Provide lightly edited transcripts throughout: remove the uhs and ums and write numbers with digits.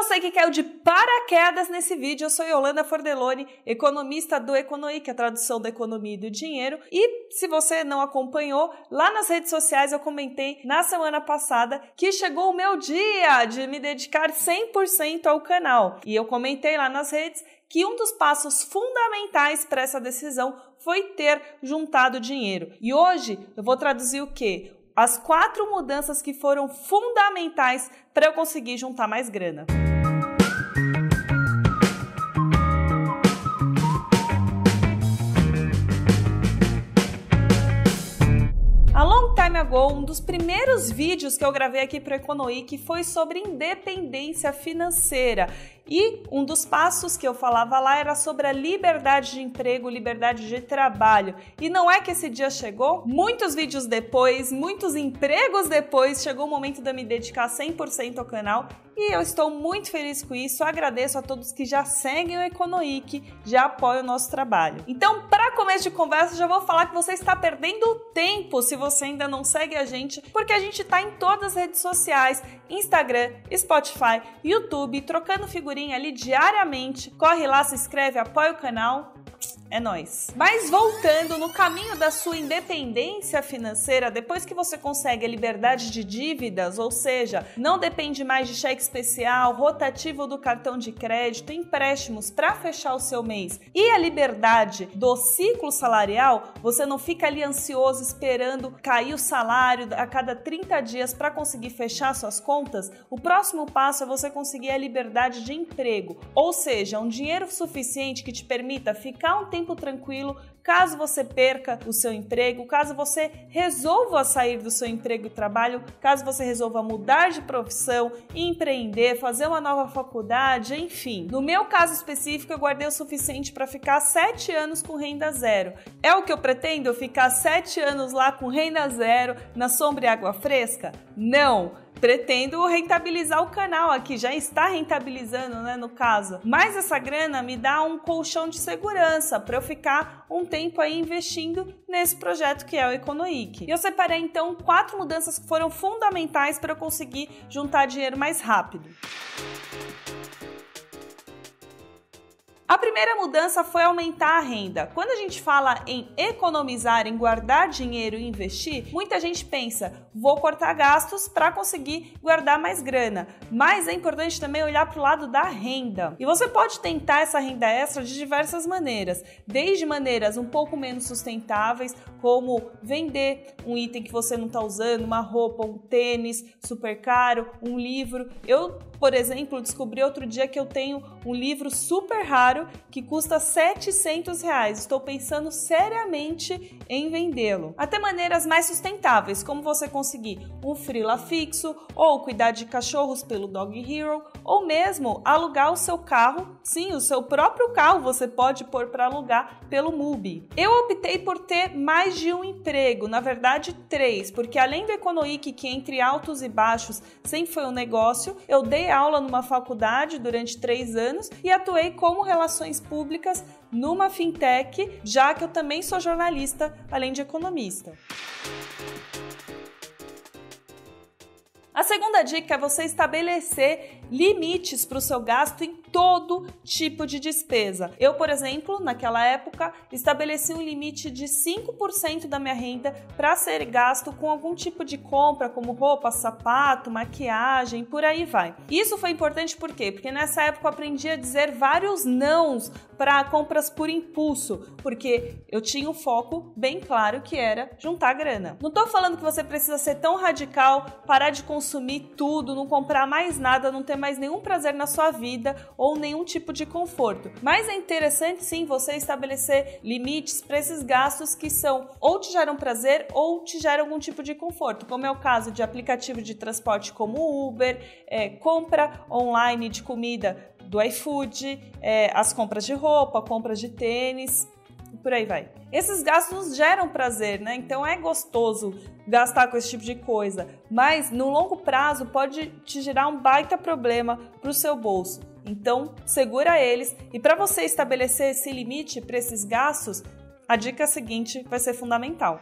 você que caiu de paraquedas nesse vídeo, eu sou Yolanda Fordeloni, economista do Econoí, que é a tradução da economia e do dinheiro. E se você não acompanhou, lá nas redes sociais eu comentei na semana passada que chegou o meu dia de me dedicar 100% ao canal. E eu comentei lá nas redes que um dos passos fundamentais para essa decisão foi ter juntado dinheiro. E hoje eu vou traduzir o quê? As 4 mudanças que foram fundamentais para eu conseguir juntar mais grana. A long time ago, um dos primeiros vídeos que eu gravei aqui para o Econoí que foi sobre independência financeira. E um dos passos que eu falava lá era sobre a liberdade de emprego, liberdade de trabalho. E não é que esse dia chegou? Muitos vídeos depois, muitos empregos depois, chegou o momento de eu me dedicar 100% ao canal. E eu estou muito feliz com isso, agradeço a todos que já seguem o Econoí, que já apoiam o nosso trabalho. Então, para começo de conversa, já vou falar que você está perdendo tempo se você ainda não segue a gente, porque a gente está em todas as redes sociais, Instagram, Spotify, YouTube, trocando figurinha ali diariamente. Corre lá, se inscreve, apoia o canal. É nóis. Mas voltando, no caminho da sua independência financeira, depois que você consegue a liberdade de dívidas, ou seja, não depende mais de cheque especial, rotativo do cartão de crédito, empréstimos para fechar o seu mês e a liberdade do ciclo salarial, você não fica ali ansioso esperando cair o salário a cada 30 dias para conseguir fechar suas contas. O próximo passo é você conseguir a liberdade de emprego, ou seja, um dinheiro suficiente que te permita ficar um tempo tranquilo caso você perca o seu emprego, caso você resolva sair do seu emprego e trabalho, caso você resolva mudar de profissão, empreender, fazer uma nova faculdade, enfim. No meu caso específico, eu guardei o suficiente para ficar 7 anos com renda zero. É o que eu pretendo? Ficar 7 anos lá com renda zero, na sombra e água fresca? Não! Pretendo rentabilizar o canal aqui, já está rentabilizando, né, no caso. Mas essa grana me dá um colchão de segurança para eu ficar um tempo aí investindo nesse projeto que é o Econoic. E eu separei então 4 mudanças que foram fundamentais para eu conseguir juntar dinheiro mais rápido. A primeira mudança foi aumentar a renda. Quando a gente fala em economizar, em guardar dinheiro e investir, muita gente pensa, vou cortar gastos para conseguir guardar mais grana. Mas é importante também olhar para o lado da renda. E você pode tentar essa renda extra de diversas maneiras, desde maneiras um pouco menos sustentáveis, como vender um item que você não está usando, uma roupa, um tênis super caro, um livro. Eu, por exemplo, descobri outro dia que eu tenho um livro super raro que custa R$700. Estou pensando seriamente em vendê-lo. Até maneiras mais sustentáveis, como você conseguir um freela fixo, ou cuidar de cachorros pelo Dog Hero, ou mesmo alugar o seu carro. Sim, o seu próprio carro você pode pôr para alugar pelo Mubi. Eu optei por ter mais de um emprego, na verdade 3, porque além do Econoic, que entre altos e baixos sempre foi um negócio, eu dei aula numa faculdade durante 3 anos e atuei como relações públicas numa fintech, já que eu também sou jornalista, além de economista. A segunda dica é você estabelecer limites para o seu gasto em todo tipo de despesa. Eu, por exemplo, naquela época, estabeleci um limite de 5% da minha renda para ser gasto com algum tipo de compra, como roupa, sapato, maquiagem, por aí vai. Isso foi importante por quê? Porque nessa época eu aprendi a dizer vários nãos para compras por impulso, porque eu tinha um foco bem claro que era juntar grana. Não tô falando que você precisa ser tão radical, parar de consumir tudo, não comprar mais nada, não ter mais nenhum prazer na sua vida ou nenhum tipo de conforto. Mas é interessante sim você estabelecer limites para esses gastos que são ou te geram prazer ou te geram algum tipo de conforto, como é o caso de aplicativo de transporte como Uber, compra online de comida do iFood, as compras de roupa, compras de tênis, por aí vai. Esses gastos geram prazer, né? Então é gostoso gastar com esse tipo de coisa, mas no longo prazo pode te gerar um baita problema para o seu bolso. Então segura eles, e para você estabelecer esse limite para esses gastos, a dica seguinte vai ser fundamental.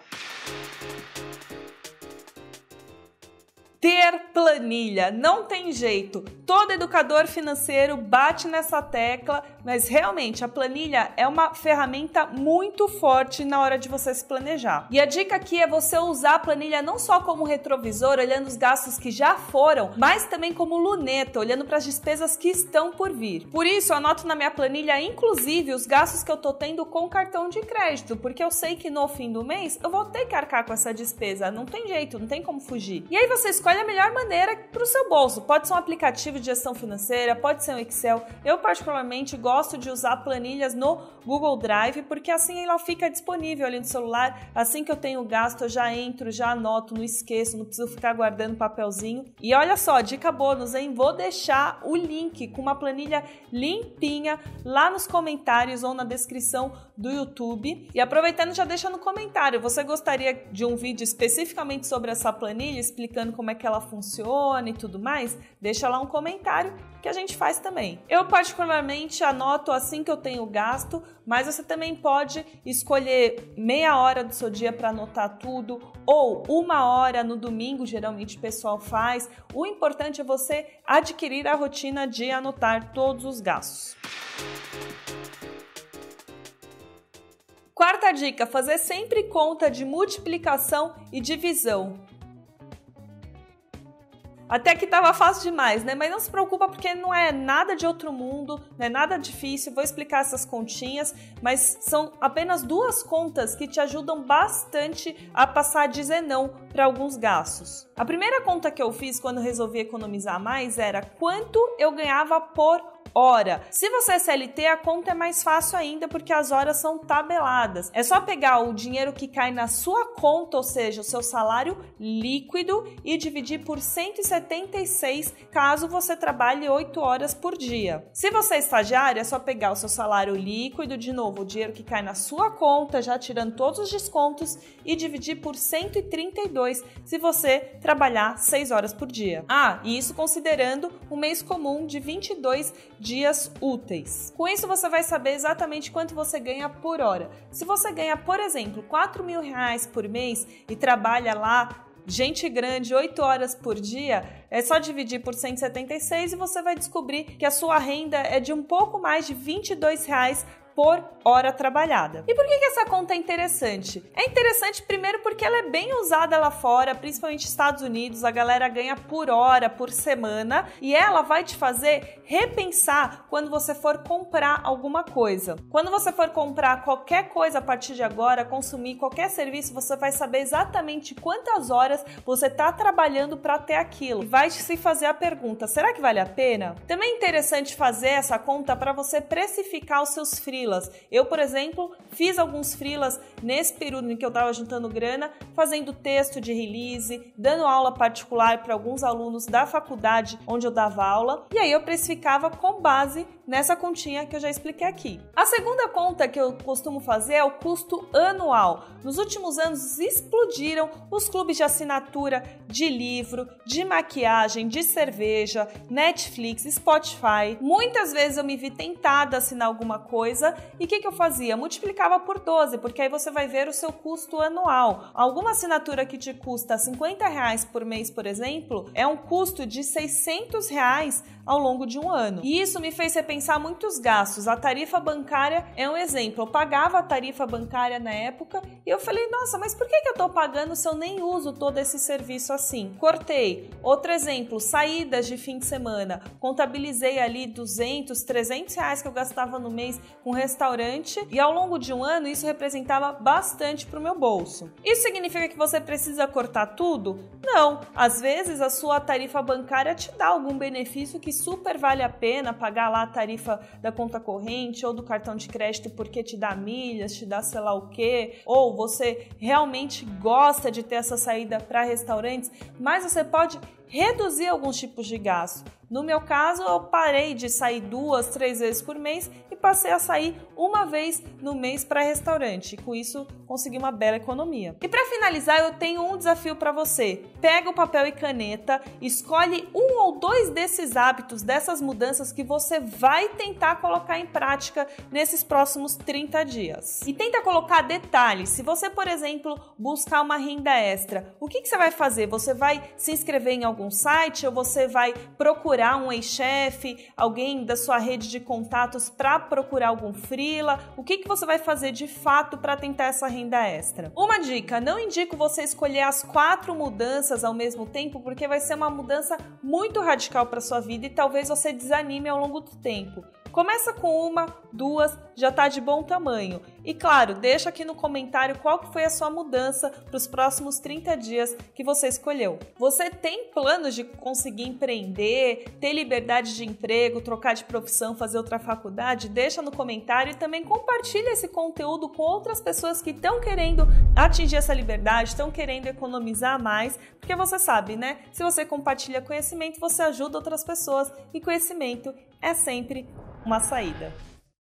ter planilha, não tem jeito. Todo educador financeiro bate nessa tecla, mas realmente a planilha é uma ferramenta muito forte na hora de você se planejar. E a dica aqui é você usar a planilha não só como retrovisor, olhando os gastos que já foram, mas também como luneta, olhando para as despesas que estão por vir. Por isso, eu anoto na minha planilha, inclusive, os gastos que eu tô tendo com cartão de crédito, porque eu sei que no fim do mês eu vou ter que arcar com essa despesa, não tem jeito, não tem como fugir. E aí você escolhe a melhor maneira para o seu bolso. Pode ser um aplicativo de gestão financeira, pode ser um Excel. Eu particularmente gosto de usar planilhas no Google Drive, porque assim ela fica disponível ali no celular. Assim que eu tenho gasto, eu já entro, já anoto, não esqueço, não preciso ficar guardando papelzinho. E olha só, dica bônus, hein? Vou deixar o link com uma planilha limpinha lá nos comentários ou na descrição do YouTube. E aproveitando, já deixa no comentário, você gostaria de um vídeo especificamente sobre essa planilha, explicando como é que ela funciona e tudo mais? Deixa lá um comentário que a gente faz também. Eu particularmente anoto assim que eu tenho gasto, mas você também pode escolher meia hora do seu dia para anotar tudo, ou 1 hora no domingo, geralmente o pessoal faz. O importante é você adquirir a rotina de anotar todos os gastos. Quarta dica, fazer sempre conta de multiplicação e divisão. Até que estava fácil demais, né? Mas não se preocupa porque não é nada de outro mundo, não é nada difícil. Vou explicar essas continhas, mas são apenas 2 contas que te ajudam bastante a passar a dizer não para alguns gastos. A primeira conta que eu fiz quando resolvi economizar mais era quanto eu ganhava por hora. Se você é CLT, a conta é mais fácil ainda porque as horas são tabeladas. É só pegar o dinheiro que cai na sua conta, ou seja, o seu salário líquido, e dividir por 176 caso você trabalhe 8 horas por dia. Se você é estagiário, é só pegar o seu salário líquido, de novo, o dinheiro que cai na sua conta, já tirando todos os descontos, e dividir por 132 se você trabalhar 6 horas por dia. E isso considerando um mês comum de 22 dias úteis. Com isso você vai saber exatamente quanto você ganha por hora. Se você ganha, por exemplo, R$4.000 por mês e trabalha lá, gente grande, 8 horas por dia, é só dividir por 176 e você vai descobrir que a sua renda é de um pouco mais de R$22 por hora trabalhada. E por que essa conta é interessante? É interessante primeiro porque ela é bem usada lá fora, principalmente nos Estados Unidos, a galera ganha por hora, por semana, e ela vai te fazer repensar quando você for comprar alguma coisa. Quando você for comprar qualquer coisa a partir de agora, consumir qualquer serviço, você vai saber exatamente quantas horas você está trabalhando para ter aquilo. E vai se fazer a pergunta, será que vale a pena? Também é interessante fazer essa conta para você precificar os seus freelas. Eu, por exemplo, fiz alguns freelas nesse período em que eu estava juntando grana, fazendo texto de release, dando aula particular para alguns alunos da faculdade onde eu dava aula, e aí eu precificava com base nessa continha que eu já expliquei aqui. A segunda conta que eu costumo fazer é o custo anual. Nos últimos anos explodiram os clubes de assinatura de livro, de maquiagem, de cerveja, Netflix, Spotify. Muitas vezes eu me vi tentada a assinar alguma coisa e o que eu fazia? Multiplicava por 12, porque aí você vai ver o seu custo anual. Alguma assinatura que te custa R$50 por mês, por exemplo, é um custo de R$600 ao longo de um ano. E isso me fez repensar muitos gastos. A tarifa bancária é um exemplo. Eu pagava a tarifa bancária na época e eu falei, nossa, mas por que eu tô pagando se eu nem uso todo esse serviço assim? Cortei. Outro exemplo, saídas de fim de semana. Contabilizei ali R$200, R$300 que eu gastava no mês com restaurante e ao longo de um ano isso representava bastante para o meu bolso. Isso significa que você precisa cortar tudo? Não. Às vezes a sua tarifa bancária te dá algum benefício que super vale a pena pagar lá a tarifa da conta corrente ou do cartão de crédito porque te dá milhas, te dá sei lá o quê, ou você realmente gosta de ter essa saída para restaurantes, mas você pode reduzir alguns tipos de gasto. No meu caso, eu parei de sair 2, 3 vezes por mês e passei a sair uma vez no mês para restaurante. Com isso, consegui uma bela economia. E para finalizar, eu tenho um desafio para você. Pega o papel e caneta, escolhe 1 ou 2 desses hábitos, dessas mudanças que você vai tentar colocar em prática nesses próximos 30 dias. E tenta colocar detalhes. Se você, por exemplo, buscar uma renda extra, o que você vai fazer? Você vai se inscrever em algum site ou você vai procurar um ex-chefe, alguém da sua rede de contatos para procurar algum freela? O que você vai fazer de fato para tentar essa renda extra? Uma dica, não indico você escolher as 4 mudanças ao mesmo tempo, porque vai ser uma mudança muito radical para sua vida e talvez você desanime ao longo do tempo. Começa com 1, 2, já está de bom tamanho. E claro, deixa aqui no comentário qual que foi a sua mudança para os próximos 30 dias que você escolheu. Você tem planos de conseguir empreender, ter liberdade de emprego, trocar de profissão, fazer outra faculdade? Deixa no comentário e também compartilha esse conteúdo com outras pessoas que estão querendo atingir essa liberdade, estão querendo economizar mais, porque você sabe, né? Se você compartilha conhecimento, você ajuda outras pessoas e conhecimento é sempre uma saída.